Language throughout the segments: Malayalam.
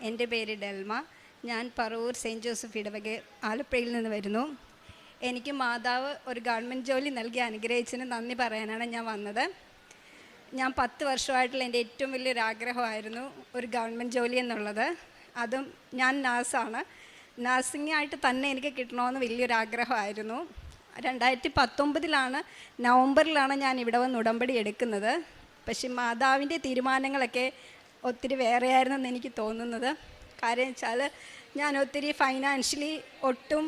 എൻ്റെ പേര് ഡെൽമ. ഞാൻ പറവൂർ സെയിൻറ്റ് ജോസഫ് ഇടവക ആലപ്പുഴയിൽ നിന്ന് വരുന്നു. എനിക്ക് മാതാവ് ഒരു ഗവൺമെൻറ് ജോലി നൽകി അനുഗ്രഹിച്ചതിന് നന്ദി പറയാനാണ് ഞാൻ വന്നത്. ഞാൻ 10 വർഷമായിട്ടുള്ള എൻ്റെ ഏറ്റവും വലിയൊരു ആഗ്രഹമായിരുന്നു ഒരു ഗവൺമെൻറ് ജോലി എന്നുള്ളത്. അതും ഞാൻ നഴ്സാണ്. നഴ്സിംഗ് ആയിട്ട് തന്നെ എനിക്ക് കിട്ടണമെന്ന് വലിയൊരു ആഗ്രഹമായിരുന്നു. 2019 നവംബറിലാണ് ഞാൻ ഇവിടെ വന്ന് ഉടമ്പടി എടുക്കുന്നത്. പക്ഷേ മാതാവിൻ്റെ തീരുമാനങ്ങളൊക്കെ ഒത്തിരി വേറെയായിരുന്നെന്ന് എനിക്ക് തോന്നുന്നത്. കാര്യം വെച്ചാൽ ഞാൻ ഒത്തിരി ഫൈനാൻഷ്യലി ഒട്ടും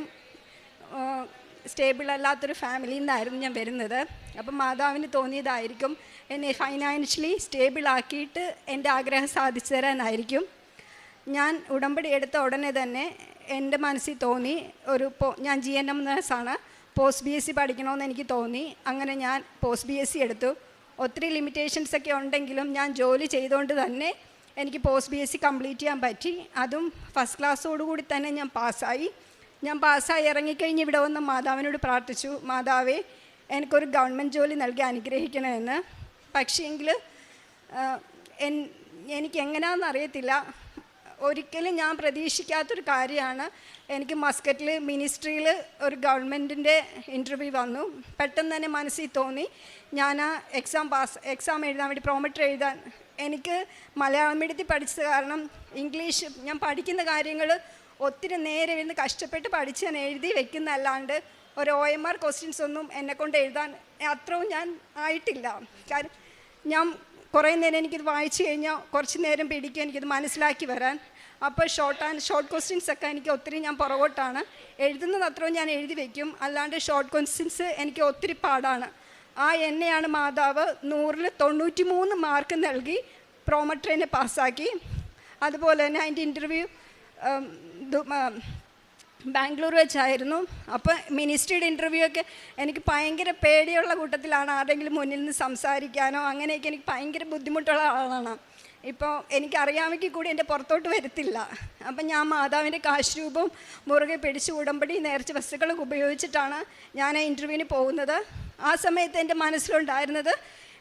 സ്റ്റേബിൾ അല്ലാത്തൊരു ഫാമിലിയിൽ നിന്നായിരുന്നു ഞാൻ വരുന്നത്. അപ്പം മാതാവിന് തോന്നിയതായിരിക്കും എന്നെ ഫൈനാൻഷ്യലി സ്റ്റേബിളാക്കിയിട്ട് എൻ്റെ ആഗ്രഹം സാധിച്ചു തരാനായിരിക്കും. ഞാൻ ഉടമ്പടി എടുത്ത ഉടനെ തന്നെ എൻ്റെ മനസ്സിൽ തോന്നി ഞാൻ GNM നേഴ്സാണ്, പോസ്റ്റ് BSc പഠിക്കണമെന്ന് എനിക്ക് തോന്നി. അങ്ങനെ ഞാൻ പോസ്റ്റ് BSc എടുത്തു. ഒത്തിരി ലിമിറ്റേഷൻസൊക്കെ ഉണ്ടെങ്കിലും ഞാൻ ജോലി ചെയ്തുകൊണ്ട് തന്നെ എനിക്ക് പോസ്റ്റ് BSc കംപ്ലീറ്റ് ചെയ്യാൻ പറ്റി. അതും ഫസ്റ്റ് ക്ലാസ്സോടുകൂടി തന്നെ ഞാൻ പാസ്സായി ഇറങ്ങിക്കഴിഞ്ഞ് ഇവിടെ വന്ന് മാതാവിനോട് പ്രാർത്ഥിച്ചു, മാതാവേ എനിക്കൊരു ഗവൺമെൻറ് ജോലി നൽകി അനുഗ്രഹിക്കണമെന്ന്. പക്ഷേങ്കിൽ എനിക്ക് എങ്ങനെയാണെന്ന് അറിയത്തില്ല, ഒരിക്കലും ഞാൻ പ്രതീക്ഷിക്കാത്തൊരു കാര്യമാണ്. എനിക്ക് മസ്കറ്റിൽ മിനിസ്ട്രിയിൽ ഒരു ഗവൺമെൻറ്റിൻ്റെ ഇൻ്റർവ്യൂ വന്നു. പെട്ടെന്ന് തന്നെ മനസ്സിൽ തോന്നി ഞാൻ ആ എക്സാം എഴുതാൻ വേണ്ടി പ്രോമെട്രി എഴുതാൻ. എനിക്ക് മലയാളം മീഡിയത്തിൽ പഠിച്ചത് കാരണം ഇംഗ്ലീഷ് ഞാൻ പഠിക്കുന്ന കാര്യങ്ങൾ ഒത്തിരി നേരെ ഇരുന്ന് കഷ്ടപ്പെട്ട് പഠിച്ച് ഞാൻ എഴുതി വെക്കുന്നതല്ലാണ്ട് ഒരു OMR ക്വസ്റ്റ്യൻസ് ഒന്നും എന്നെക്കൊണ്ട് എഴുതാൻ അത്രയും ഞാൻ ആയിട്ടില്ല. കാരണം ഞാൻ കുറേ നേരം എനിക്കിത് വായിച്ചു കഴിഞ്ഞാൽ കുറച്ച് നേരം പിടിക്കും എനിക്കിത് മനസ്സിലാക്കി വരാൻ. അപ്പോൾ ഷോർട്ട് ക്വസ്റ്റ്യൻസൊക്കെ എനിക്ക് ഒത്തിരി ഞാൻ പുറകോട്ടാണ്. എഴുതുന്നത് അത്രയും ഞാൻ എഴുതി വയ്ക്കും, അല്ലാണ്ട് ഷോർട്ട് ക്വസ്റ്റ്യൻസ് എനിക്ക് ഒത്തിരി പാടാണ്. എന്നെയാണ് മാതാവ് 100-ൽ 93 മാർക്ക് നൽകി പ്രോമെട്രിനെ പാസ്സാക്കി. അതുപോലെ തന്നെ അതിൻ്റെ ഇൻ്റർവ്യൂ ബാംഗ്ലൂർ വെച്ചായിരുന്നു. അപ്പോൾ മിനിസ്ട്രിയുടെ ഇൻ്റർവ്യൂ ഒക്കെ എനിക്ക് ഭയങ്കര പേടിയുള്ള കൂട്ടത്തിലാണ്. ആരെങ്കിലും മുന്നിൽ നിന്ന് സംസാരിക്കാനോ അങ്ങനെയൊക്കെ എനിക്ക് ഭയങ്കര ബുദ്ധിമുട്ടുള്ള ആളാണ്. ഇപ്പോൾ എനിക്കറിയാമെങ്കിൽ കൂടി എൻ്റെ പുറത്തോട്ട് വരത്തില്ല. അപ്പം ഞാൻ മാതാവിൻ്റെ കാശ് മുറുകെ പിടിച്ച് ഉടമ്പടി നേർച്ച വസ്തുക്കളൊക്കെ ഉപയോഗിച്ചിട്ടാണ് ഞാൻ ആ ഇൻ്റർവ്യൂവിന് പോകുന്നത്. ആ സമയത്ത് എൻ്റെ മനസ്സിലുണ്ടായിരുന്നത്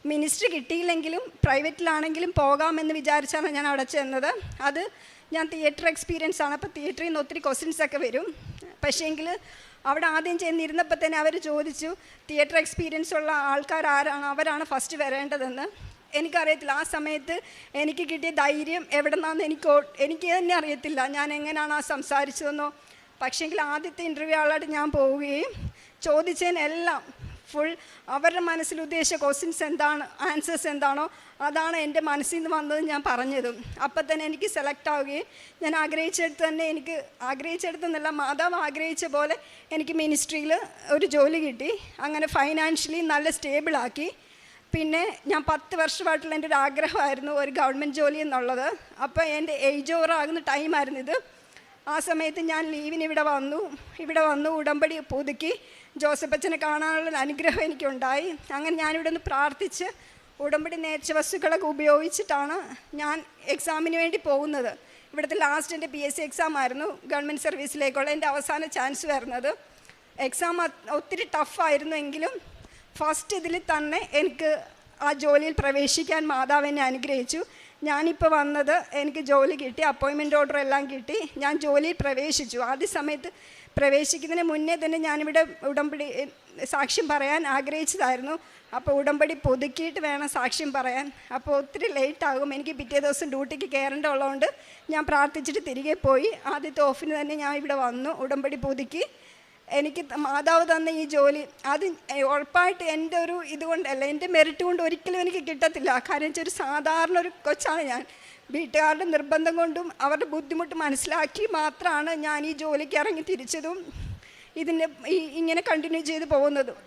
മിനിസ്ട്രി കിട്ടിയില്ലെങ്കിലും പ്രൈവറ്റിലാണെങ്കിലും പോകാമെന്ന് വിചാരിച്ചാണ് ഞാൻ അവിടെ ചെന്നത്. അത് ഞാൻ തിയേറ്റർ എക്സ്പീരിയൻസ് ആണ്. അപ്പോൾ തിയേറ്ററിൽ നിന്ന് ഒത്തിരി ക്വസ്റ്റ്യൻസൊക്കെ വരും. പക്ഷേങ്കിൽ അവിടെ ആദ്യം ചെന്നിരുന്നപ്പോൾ തന്നെ അവർ ചോദിച്ചു തിയേറ്റർ എക്സ്പീരിയൻസ് ഉള്ള ആൾക്കാർ ആരാണ്, അവരാണ് ഫസ്റ്റ് വരേണ്ടതെന്ന്. എനിക്കറിയത്തില്ല ആ സമയത്ത് എനിക്ക് കിട്ടിയ ധൈര്യം എവിടെ നിന്നാണെന്ന് എനിക്ക് തന്നെ അറിയത്തില്ല ഞാൻ എങ്ങനെയാണ് സംസാരിച്ചതെന്നോ. പക്ഷേങ്കിൽ ആദ്യത്തെ ഇൻ്റർവ്യൂ ആളായിട്ട് ഞാൻ പോവുകയും ചോദിച്ചതിനെല്ലാം ഫുൾ അവരുടെ മനസ്സിൽ ഉദ്ദേശിച്ച ക്വസ്റ്റ്യൻസ് എന്താണ്, ആൻസേഴ്സ് എന്താണോ അതാണ് എൻ്റെ മനസ്സിൽ നിന്ന് വന്നത് ഞാൻ പറഞ്ഞതും. അപ്പം തന്നെ എനിക്ക് സെലക്ട് ആവുകയും ഞാൻ ആഗ്രഹിച്ചെടുത്തെന്നല്ല മാതാവ് ആഗ്രഹിച്ച പോലെ എനിക്ക് മിനിസ്ട്രിയിൽ ഒരു ജോലി കിട്ടി. അങ്ങനെ ഫൈനാൻഷ്യലി നല്ല സ്റ്റേബിളാക്കി. പിന്നെ ഞാൻ 10 വർഷമായിട്ടുള്ള എൻ്റെ ഒരു ആഗ്രഹമായിരുന്നു ഒരു ഗവൺമെൻറ് ജോലി എന്നുള്ളത്. അപ്പോൾ എൻ്റെ ഏജ് ഓവറാകുന്ന ടൈമായിരുന്നു ഇത്. ആ സമയത്ത് ഞാൻ ലീവിന് ഇവിടെ വന്നു ഉടമ്പടി പുതുക്കി ജോസഫ് അച്ഛനെ കാണാനുള്ള അനുഗ്രഹം എനിക്കുണ്ടായി. അങ്ങനെ ഞാനിവിടെ നിന്ന് പ്രാർത്ഥിച്ച് ഉടമ്പടി നേർച്ച വസ്തുക്കളൊക്കെ ഉപയോഗിച്ചിട്ടാണ് ഞാൻ എക്സാമിന് വേണ്ടി പോകുന്നത്. ഇവിടുത്തെ ലാസ്റ്റ് എൻ്റെ PSc എക്സാം ആയിരുന്നു, ഗവൺമെൻറ് സർവീസിലേക്കുള്ള എൻ്റെ അവസാന ചാൻസ് വരുന്നത്. എക്സാം ഒത്തിരി ടഫായിരുന്നു എങ്കിലും ഫസ്റ്റ് ഇതിൽ തന്നെ എനിക്ക് ആ ജോലിയിൽ പ്രവേശിക്കാൻ മാതാവ് എന്നെ അനുഗ്രഹിച്ചു. ഞാനിപ്പോൾ വന്നത് എനിക്ക് ജോലി കിട്ടി, അപ്പോയിൻമെൻറ്റ് ഓർഡർ എല്ലാം കിട്ടി, ഞാൻ ജോലിയിൽ പ്രവേശിച്ചു. ആദ്യ സമയത്ത് പ്രവേശിക്കുന്നതിന് മുന്നേ തന്നെ ഞാനിവിടെ ഉടമ്പടി സാക്ഷ്യം പറയാൻ ആഗ്രഹിച്ചതായിരുന്നു. അപ്പോൾ ഉടമ്പടി പുതുക്കിയിട്ട് വേണം സാക്ഷ്യം പറയാൻ. അപ്പോൾ ഒത്തിരി ലേറ്റാകും, എനിക്ക് പിറ്റേ ദിവസം ഡ്യൂട്ടിക്ക് കയറേണ്ടതുള്ളതുകൊണ്ട് ഞാൻ പ്രാർത്ഥിച്ചിട്ട് തിരികെ പോയി. ആദ്യത്തെ ഓഫിന് തന്നെ ഞാൻ ഇവിടെ വന്നു, ഉടമ്പടി പുതുക്കി. എനിക്ക് മാതാവ് തന്ന ഈ ജോലി അത് ഉറപ്പായിട്ട് എൻ്റെ ഒരു ഇതുകൊണ്ടല്ല, എൻ്റെ മെറിറ്റ് കൊണ്ട് ഒരിക്കലും എനിക്ക് കിട്ടത്തില്ല. കാര്യം വെച്ചാൽ ഒരു സാധാരണ ഒരു കൊച്ചാണ് ഞാൻ. വീട്ടുകാരുടെ നിർബന്ധം കൊണ്ടും അവരുടെ ബുദ്ധിമുട്ട് മനസ്സിലാക്കി മാത്രമാണ് ഞാൻ ഈ ജോലിക്ക് ഇറങ്ങി തിരിച്ചതും ഇങ്ങനെ കണ്ടിന്യൂ ചെയ്ത് പോകുന്നതും.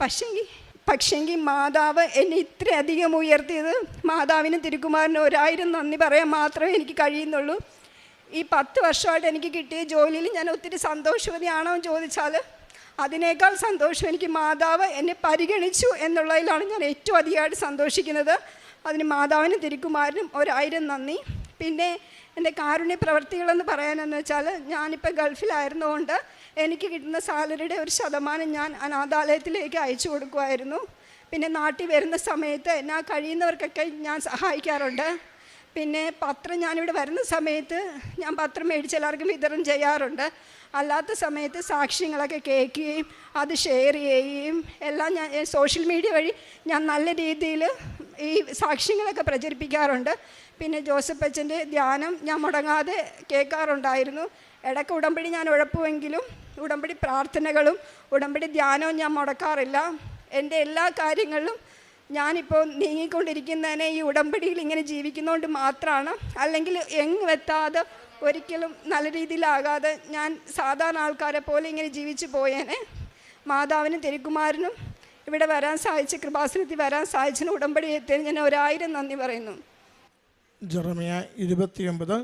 പക്ഷേങ്കിൽ മാതാവ് എന്നെ ഇത്രയധികം ഉയർത്തിയത് മാതാവിനും തിരുക്കുമാരനും 1000 നന്ദി പറയാൻ മാത്രമേ എനിക്ക് കഴിയുന്നുള്ളൂ. ഈ 10 വർഷമായിട്ട് എനിക്ക് കിട്ടിയ ജോലിയിൽ ഞാൻ ഒത്തിരി സന്തോഷവതിയാണോ എന്ന് ചോദിച്ചാൽ അതിനേക്കാൾ സന്തോഷം എനിക്ക് മാതാവ് എന്നെ പരിഗണിച്ചു എന്നുള്ളതിലാണ് ഞാൻ ഏറ്റവും അധികമായിട്ട് സന്തോഷിക്കുന്നത്. അതിന് മാതാവിനും തിരുക്കുമാരനും 1000 നന്ദി. പിന്നെ എൻ്റെ കാരുണ്യ പ്രവർത്തികളെന്ന് പറയാനെന്ന് വെച്ചാൽ ഞാനിപ്പോൾ ഗൾഫിലായിരുന്നുകൊണ്ട് എനിക്ക് കിട്ടുന്ന സാലറിയുടെ ഒരു ശതമാനം ഞാൻ അനാഥാലയത്തിലേക്ക് അയച്ചു കൊടുക്കുമായിരുന്നു. പിന്നെ നാട്ടിൽ വരുന്ന സമയത്ത് എന്നാൽ കഴിയുന്നവർക്കൊക്കെ ഞാൻ സഹായിക്കാറുണ്ട്. പിന്നെ പത്രം ഞാനിവിടെ വരുന്ന സമയത്ത് ഞാൻ പത്രം മേടിച്ച് എല്ലാവർക്കും വിതരണം ചെയ്യാറുണ്ട്. അല്ലാത്ത സമയത്ത് സാക്ഷ്യങ്ങളൊക്കെ കേൾക്കുകയും അത് ഷെയർ ചെയ്യുകയും എല്ലാം ഞാൻ സോഷ്യൽ മീഡിയ വഴി ഞാൻ നല്ല രീതിയിൽ ഈ സാക്ഷ്യങ്ങളൊക്കെ പ്രചരിപ്പിക്കാറുണ്ട്. പിന്നെ ജോസഫ് അച്ഛൻ്റെ ധ്യാനം ഞാൻ മുടങ്ങാതെ കേൾക്കാറുണ്ടായിരുന്നു. ഇടയ്ക്ക് ഉടമ്പടി ഞാൻ ഉഴപ്പുമെങ്കിലും ഉടമ്പടി പ്രാർത്ഥനകളും ഉടമ്പടി ധ്യാനവും ഞാൻ മുടക്കാറില്ല. എൻ്റെ എല്ലാ കാര്യങ്ങളിലും ഞാനിപ്പോൾ നീങ്ങിക്കൊണ്ടിരിക്കുന്നതിനെ ഈ ഉടമ്പടിയിൽ ഇങ്ങനെ ജീവിക്കുന്നതുകൊണ്ട് മാത്രമാണ്. അല്ലെങ്കിൽ എങ്ങുമെത്താതെ ഒരിക്കലും നല്ല രീതിയിലാകാതെ ഞാൻ സാധാരണ ആൾക്കാരെ പോലെ ഇങ്ങനെ ജീവിച്ചു പോയേനെ. മാതാവിനും തിരുക്കുമാരനും ഇവിടെ വരാൻ സാധിച്ച്, കൃപാസനത്തിൽ വരാൻ സാധിച്ചതിന് ഉടമ്പടി എത്തിയതിന് ഞാൻ 1000 നന്ദി പറയുന്നു. ജെറമിയ 29:12 മുതൽ